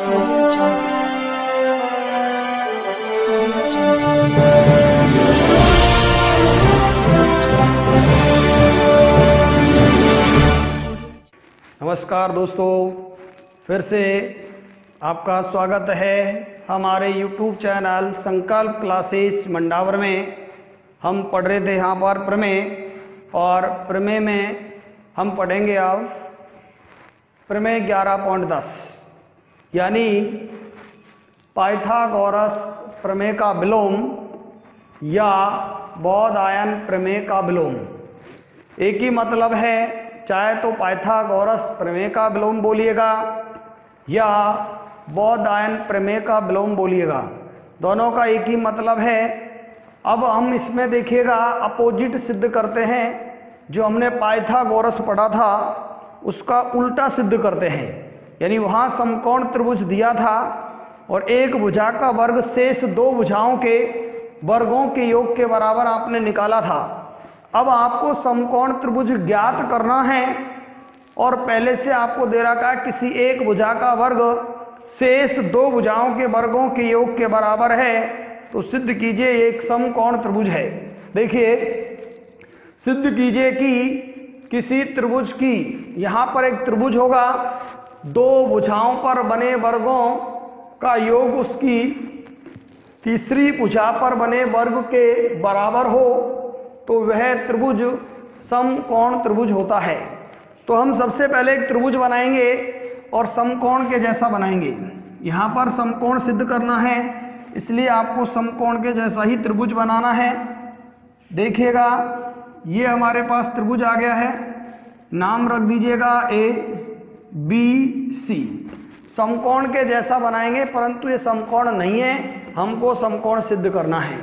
नमस्कार दोस्तों, फिर से आपका स्वागत है हमारे YouTube चैनल संकल्प क्लासेस मंडावर में। हम पढ़ रहे थे यहाँ पर प्रमेय, और प्रमेय में हम पढ़ेंगे अब प्रमेय 11.10 यानी पाइथागोरस प्रमेय का विलोम या बौधायन प्रमेय का विलोम। एक ही मतलब है, चाहे तो पाइथागोरस प्रमेय का विलोम बोलिएगा या बौधायन प्रमेय का विलोम बोलिएगा, दोनों का एक ही मतलब है। अब हम इसमें देखिएगा अपोजिट सिद्ध करते हैं। जो हमने पाइथागोरस पढ़ा था उसका उल्टा सिद्ध करते हैं, यानी वहाँ समकोण त्रिभुज दिया था और एक भुजा का वर्ग शेष दो भुजाओं के वर्गों के योग के बराबर आपने निकाला था। अब आपको समकोण त्रिभुज ज्ञात करना है और पहले से आपको दे रखा है किसी एक भुजा का वर्ग शेष दो भुजाओं के वर्गों के योग के बराबर है, तो सिद्ध कीजिए एक समकोण त्रिभुज है। देखिए, सिद्ध कीजिए कि किसी त्रिभुज की, यहाँ पर एक त्रिभुज होगा, दो भुजाओं पर बने वर्गों का योग उसकी तीसरी भुजा पर बने वर्ग के बराबर हो तो वह त्रिभुज समकोण त्रिभुज होता है। तो हम सबसे पहले एक त्रिभुज बनाएंगे और समकोण के जैसा बनाएंगे। यहाँ पर समकोण सिद्ध करना है, इसलिए आपको समकोण के जैसा ही त्रिभुज बनाना है। देखिएगा, ये हमारे पास त्रिभुज आ गया है, नाम रख दीजिएगा ABC। समकोण के जैसा बनाएंगे, परंतु ये समकोण नहीं है, हमको समकोण सिद्ध करना है।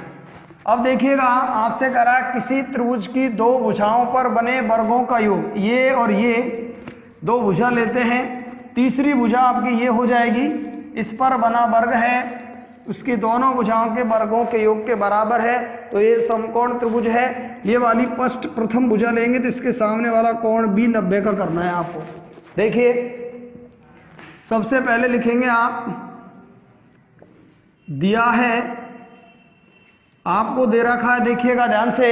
अब देखिएगा, आपसे कह रहा है किसी त्रिभुज की दो भुजाओं पर बने वर्गों का योग, ये और ये दो भुजा लेते हैं, तीसरी भुजा आपकी ये हो जाएगी, इस पर बना वर्ग है, उसकी दोनों भुजाओं के वर्गों के योग के बराबर है, तो ये समकोण त्रिभुज है। ये वाली प्रथम भुजा लेंगे तो इसके सामने वाला कोण भी 90 का करना है आपको। देखिए, सबसे पहले लिखेंगे आप, दिया है, आपको दे रखा है, देखिएगा ध्यान से,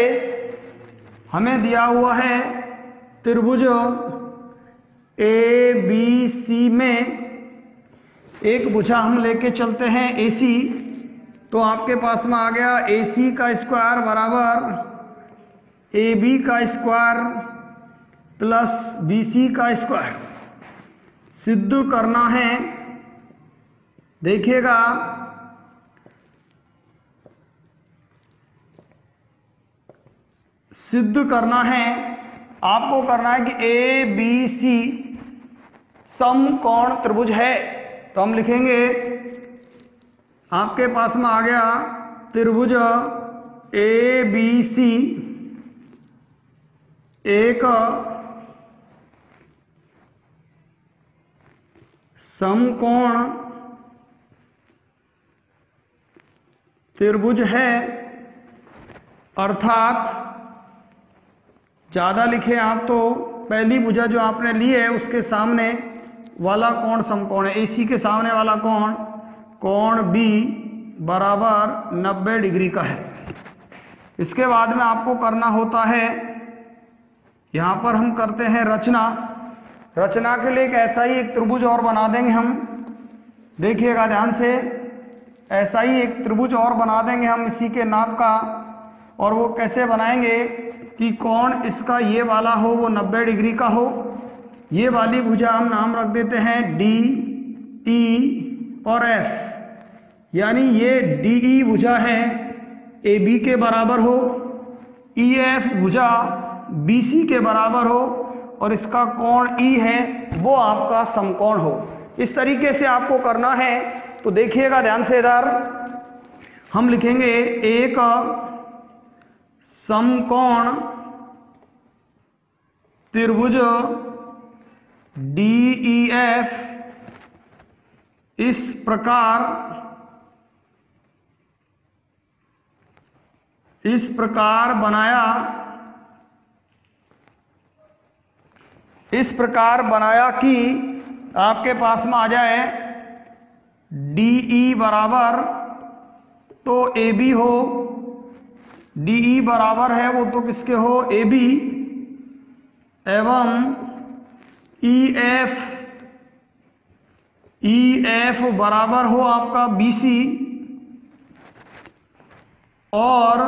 हमें दिया हुआ है त्रिभुज ABC में एक भुजा हम लेके चलते हैं AC, तो आपके पास में आ गया AC का स्क्वायर बराबर AB का स्क्वायर प्लस BC का स्क्वायर। सिद्ध करना है, देखिएगा, सिद्ध करना है, आपको करना है कि ABC समकोण त्रिभुज है। तो हम लिखेंगे, आपके पास में आ गया त्रिभुज ABC एक समकोण त्रिभुज है, अर्थात ज़्यादा लिखे आप तो पहली भुजा जो आपने ली है उसके सामने वाला कोण समकोण है। AC के सामने वाला कोण B बराबर 90 डिग्री का है। इसके बाद में आपको करना होता है, यहाँ पर हम करते हैं रचना के लिए एक ऐसा ही एक त्रिभुज और बना देंगे हम। देखिएगा ध्यान से, ऐसा ही एक त्रिभुज और बना देंगे हम इसी के नाप का। और वो कैसे बनाएंगे कि कोण इसका ये वाला हो वो 90 डिग्री का हो। ये वाली भुजा हम नाम रख देते हैं D, E और F, यानी ये DE भुजा है AB के बराबर हो, EF भुजा BC के बराबर हो और इसका कोण E है वो आपका समकोण हो। इस तरीके से आपको करना है। तो देखिएगा ध्यान से, इधर हम लिखेंगे एक समकोण त्रिभुज DEF इस प्रकार बनाया कि आपके पास में आ जाए DE बराबर तो AB हो, DE बराबर है वो तो किसके हो, AB, एवं EF बराबर हो आपका BC, और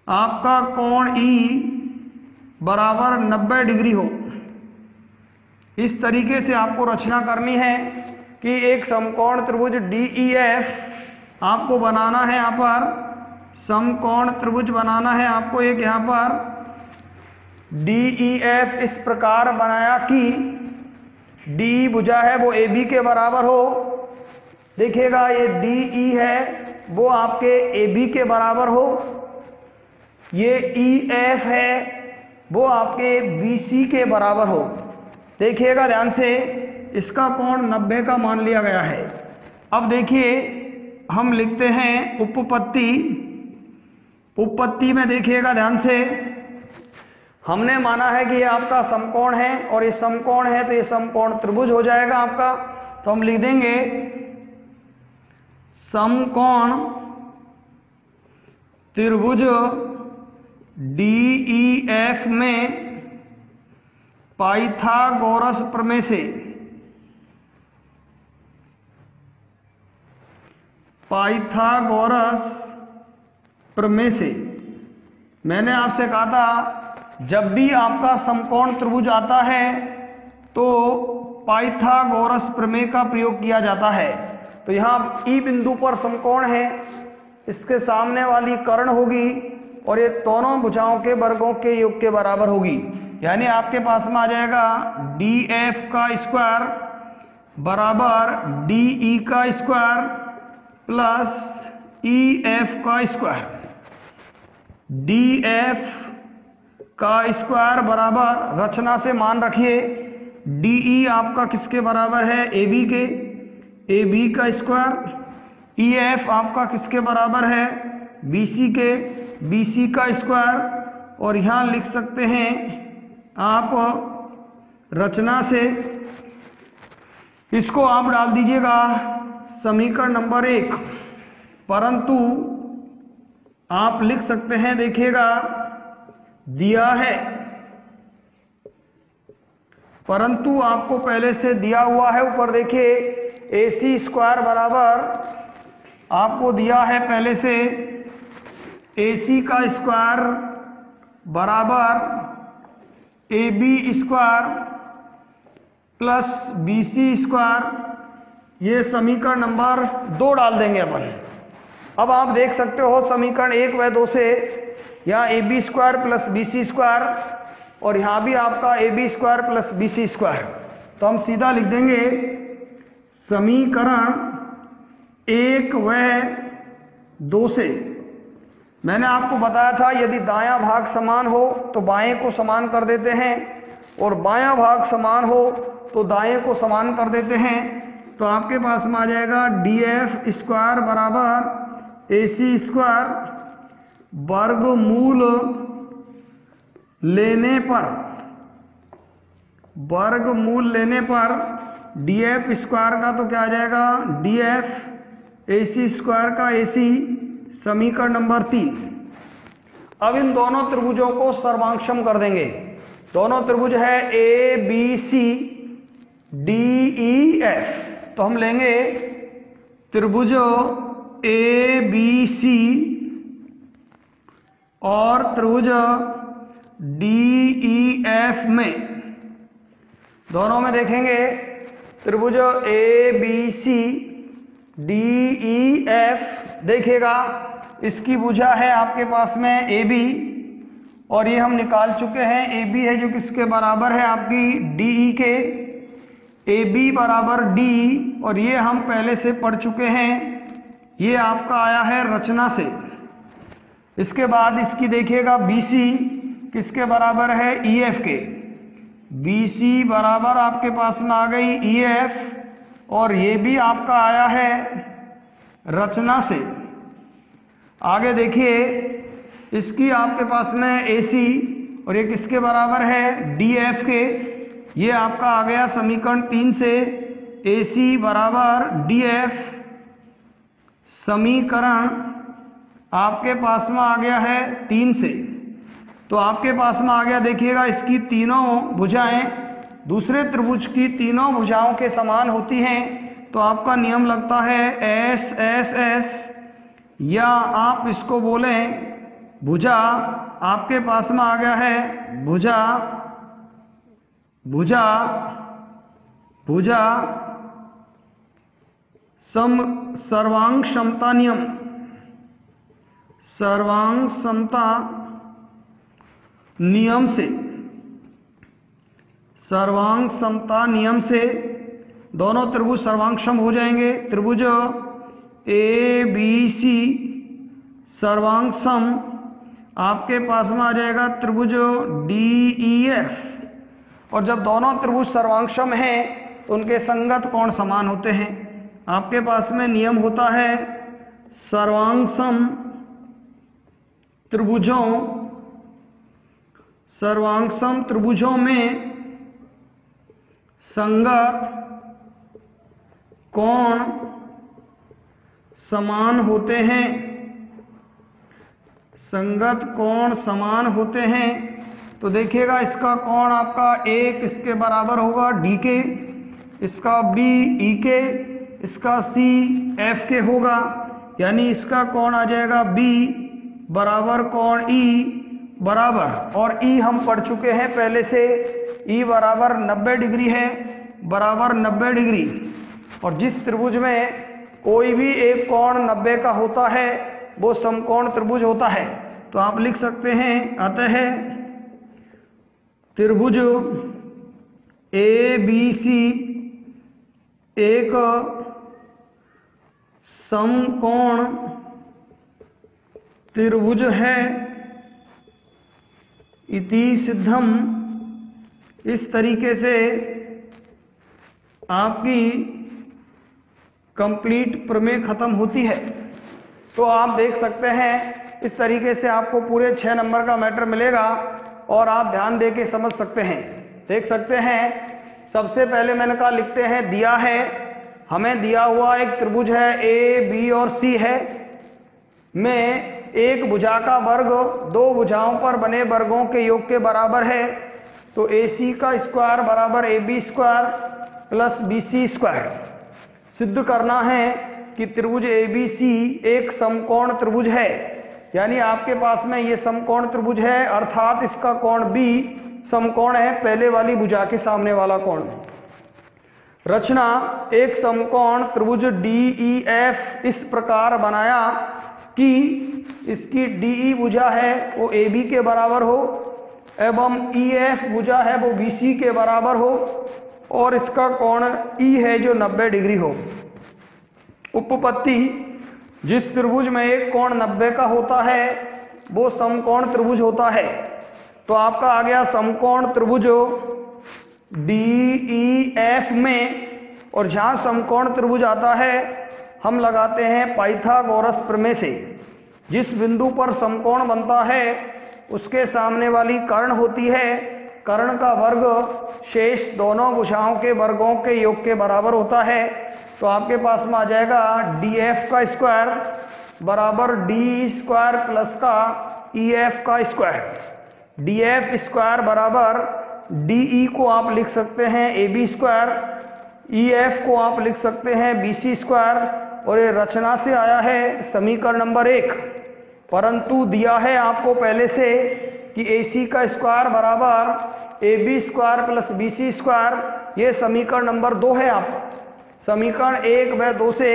आपका कोण E बराबर 90 डिग्री हो। इस तरीके से आपको रचना करनी है कि एक समकोण त्रिभुज DEF आपको बनाना है। यहाँ पर समकोण त्रिभुज बनाना है आपको एक, यहाँ पर DEF इस प्रकार बनाया कि DE भुजा है वो AB के बराबर हो। देखिएगा ये DE है वो आपके AB के बराबर हो, ये EF है वो आपके BC के बराबर हो। देखिएगा ध्यान से, इसका कोण 90 का मान लिया गया है। अब देखिए हम लिखते हैं उपपत्ति। उपपत्ति में देखिएगा ध्यान से, हमने माना है कि ये आपका समकोण है और ये समकोण है तो ये समकोण त्रिभुज हो जाएगा आपका। तो हम लिख देंगे समकोण त्रिभुज DEF में पाइथागोरस प्रमेय से मैंने आपसे कहा था जब भी आपका समकोण त्रिभुज आता है तो पाइथागोरस प्रमेय का प्रयोग किया जाता है। तो यहाँ E बिंदु पर समकोण है, इसके सामने वाली कर्ण होगी और ये दोनों भुजाओं के वर्गों के योग के बराबर होगी। यानी आपके पास में आ जाएगा DF का स्क्वायर बराबर DE का स्क्वायर प्लस EF का स्क्वायर। DF का स्क्वायर बराबर, रचना से मान रखिए, DE आपका किसके बराबर है, AB के, AB का स्क्वायर। EF आपका किसके बराबर है, BC के, BC का स्क्वायर। और यहाँ लिख सकते हैं आप रचना से, इसको आप डाल दीजिएगा समीकरण नंबर 1। परंतु आप लिख सकते हैं, देखिएगा दिया है, परंतु आपको पहले से दिया हुआ है। ऊपर देखिए AC स्क्वायर बराबर आपको दिया है पहले से AC का स्क्वायर बराबर AB square plus BC square. ये समीकरण नंबर 2 डाल देंगे अपन। अब आप देख सकते हो समीकरण 1 व 2 से, यहाँ AB square plus BC square और यहाँ भी आपका AB square plus BC square. तो हम सीधा लिख देंगे समीकरण 1 व 2 से। मैंने आपको बताया था यदि दायां भाग समान हो तो बाएं को समान कर देते हैं और बायां भाग समान हो तो दाएं को समान कर देते हैं। तो आपके पास में आ जाएगा DF स्क्वायर बराबर AC स्क्वायर वर्गमूल लेने पर DF स्क्वायर का तो क्या आ जाएगा, DF AC स्क्वायर का AC। समीकरण नंबर 3। अब इन दोनों त्रिभुजों को सर्वांक्षम कर देंगे। दोनों त्रिभुज है ABC DEF। तो हम लेंगे त्रिभुज ABC और त्रिभुज DEF में, दोनों में देखेंगे त्रिभुज ABC DEF। देखिएगा इसकी भुजा है आपके पास में AB और ये हम निकाल चुके हैं। AB है जो किसके बराबर है, आपकी DE के, AB बराबर D, और ये हम पहले से पढ़ चुके हैं। ये आपका आया है रचना से। इसके बाद इसकी देखिएगा BC किसके बराबर है, EF के। BC बराबर आपके पास में आ गई EF और ये भी आपका आया है रचना से। आगे देखिए इसकी आपके पास में AC और ये किसके बराबर है, DF के। ये आपका आ गया समीकरण 3 से। AC बराबर DF समीकरण आपके पास में आ गया है 3 से। तो आपके पास में आ गया, देखिएगा इसकी तीनों भुजाएं दूसरे त्रिभुज की तीनों भुजाओं के समान होती हैं। तो आपका नियम लगता है एस एस एस, या आप इसको बोलें भुजा, आपके पास में आ गया है भुजा भुजा भुजा सर्वांग समता नियम, सर्वांग समता नियम से, सर्वांग समता नियम से दोनों त्रिभुज सर्वांग सम हो जाएंगे। त्रिभुज ABC सर्वांग सम आपके पास में आ जाएगा त्रिभुज DEF, और जब दोनों त्रिभुज सर्वांग सम हैं तो उनके संगत कोण समान होते हैं। आपके पास में नियम होता है सर्वांग सम त्रिभुजों, सर्वांग सम त्रिभुजों में संगत कोण समान होते हैं, संगत कोण समान होते हैं। तो देखिएगा इसका कोण आपका एक इसके बराबर होगा डी के, इसका बी ई के, इसका सी एफ के होगा, यानी इसका कोण आ जाएगा बी बराबर कोण ई बराबर, और ई हम पढ़ चुके हैं पहले से, ई बराबर 90 डिग्री है, बराबर 90 डिग्री। और जिस त्रिभुज में कोई भी एक कोण 90 का होता है वो समकोण त्रिभुज होता है। तो आप लिख सकते हैं, अतः त्रिभुज ABC एक समकोण त्रिभुज है इति सिद्धम। इस तरीके से आपकी कंप्लीट प्रमेय खत्म होती है। तो आप देख सकते हैं इस तरीके से आपको पूरे 6 नंबर का मैटर मिलेगा और आप ध्यान दे के समझ सकते हैं। देख सकते हैं, सबसे पहले मैंने कहा लिखते हैं, दिया है हमें, दिया हुआ एक त्रिभुज है A B और C है, में एक भुजा का वर्ग दो भुजाओं पर बने वर्गों के योग के बराबर है। तो AC का स्क्वायर बराबर AB square plus BC square. सिद्ध करना है कि त्रिभुज ABC एक समकोण त्रिभुज है, यानी आपके पास में ये समकोण त्रिभुज है, अर्थात इसका कोण B समकोण है पहले वाली भुजा के सामने वाला कोण। रचना, एक समकोण त्रिभुज DEF इस प्रकार बनाया कि इसकी DE भुजा है वो AB के बराबर हो एवं EF भुजा है वो BC के बराबर हो और इसका कोण E है जो 90 डिग्री हो। उपपत्ति, जिस त्रिभुज में एक कोण 90 का होता है वो समकोण त्रिभुज होता है। तो आपका आ गया समकोण त्रिभुज DEF में, और जहाँ समकोण त्रिभुज आता है हम लगाते हैं पाइथागोरस प्रमेय से। जिस बिंदु पर समकोण बनता है उसके सामने वाली कर्ण होती है, कर्ण का वर्ग शेष दोनों भुजाओं के वर्गों के योग के बराबर होता है। तो आपके पास में आ जाएगा DF का स्क्वायर बराबर DE स्क्वायर प्लस का EF का स्क्वायर। DF स्क्वायर बराबर DE को आप लिख सकते हैं AB स्क्वायर, EF को आप लिख सकते हैं BC स्क्वायर, और ये रचना से आया है समीकरण नंबर 1। परंतु दिया है आपको पहले से कि AC का स्क्वायर बराबर AB square plus BC square, ये समीकरण नंबर 2 है। आपका समीकरण 1 व 2 से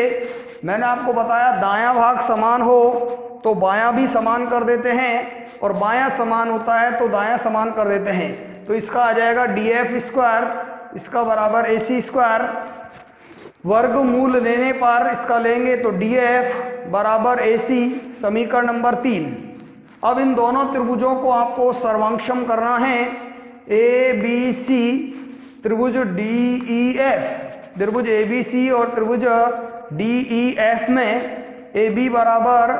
मैंने आपको बताया दायां भाग समान हो तो बायां भी समान कर देते हैं, और बायां समान होता है तो दायां समान कर देते हैं। तो इसका आ जाएगा DF स्क्वायर, इसका बराबर AC स्क्वायर। वर्गमूल लेने पर इसका लेंगे तो DF बराबर AC, समीकरण नंबर 3। अब इन दोनों त्रिभुजों को आपको सर्वांक्षम करना है। ABC त्रिभुज DEF, त्रिभुज ABC और त्रिभुज DEF में AB बराबर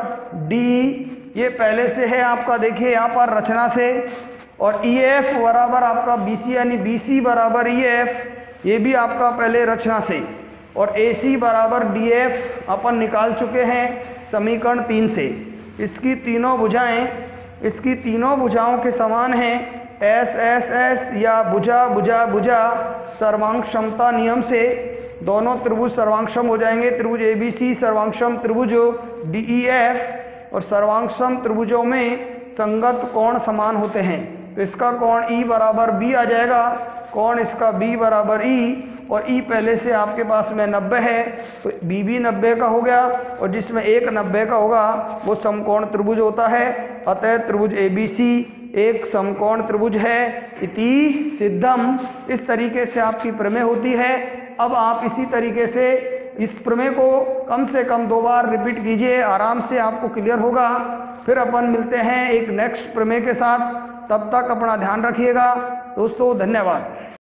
D, ये पहले से है आपका, देखिए यहाँ पर रचना से, और EF बराबर आपका BC यानी BC बराबर EF, ये भी आपका पहले रचना से। और AC बराबर DF अपन निकाल चुके हैं समीकरण 3 से। इसकी तीनों भुजाओं के समान हैं S या भुजा सर्वांग क्षमता नियम से दोनों त्रिभुज सर्वांगक्षम हो जाएंगे। त्रिभुज ABC सर्वांगक्षम त्रिभुज DEF और सर्वांगक्षम त्रिभुजों में संगत कोण समान होते हैं। तो इसका कोण E बराबर B आ जाएगा, कोण इसका B बराबर E, और E पहले से आपके पास में 90 है तो B भी 90 का हो गया, और जिसमें एक 90 का होगा वो समकोण त्रिभुज होता है। अतः त्रिभुज ABC एक समकोण त्रिभुज है। इति सिद्धम। इस तरीके से आपकी प्रमेय होती है। अब आप इसी तरीके से इस प्रमेय को कम से कम 2 बार रिपीट कीजिए, आराम से आपको क्लियर होगा। फिर अपन मिलते हैं एक नेक्स्ट प्रमेय के साथ। तब तक अपना ध्यान रखिएगा दोस्तों, धन्यवाद।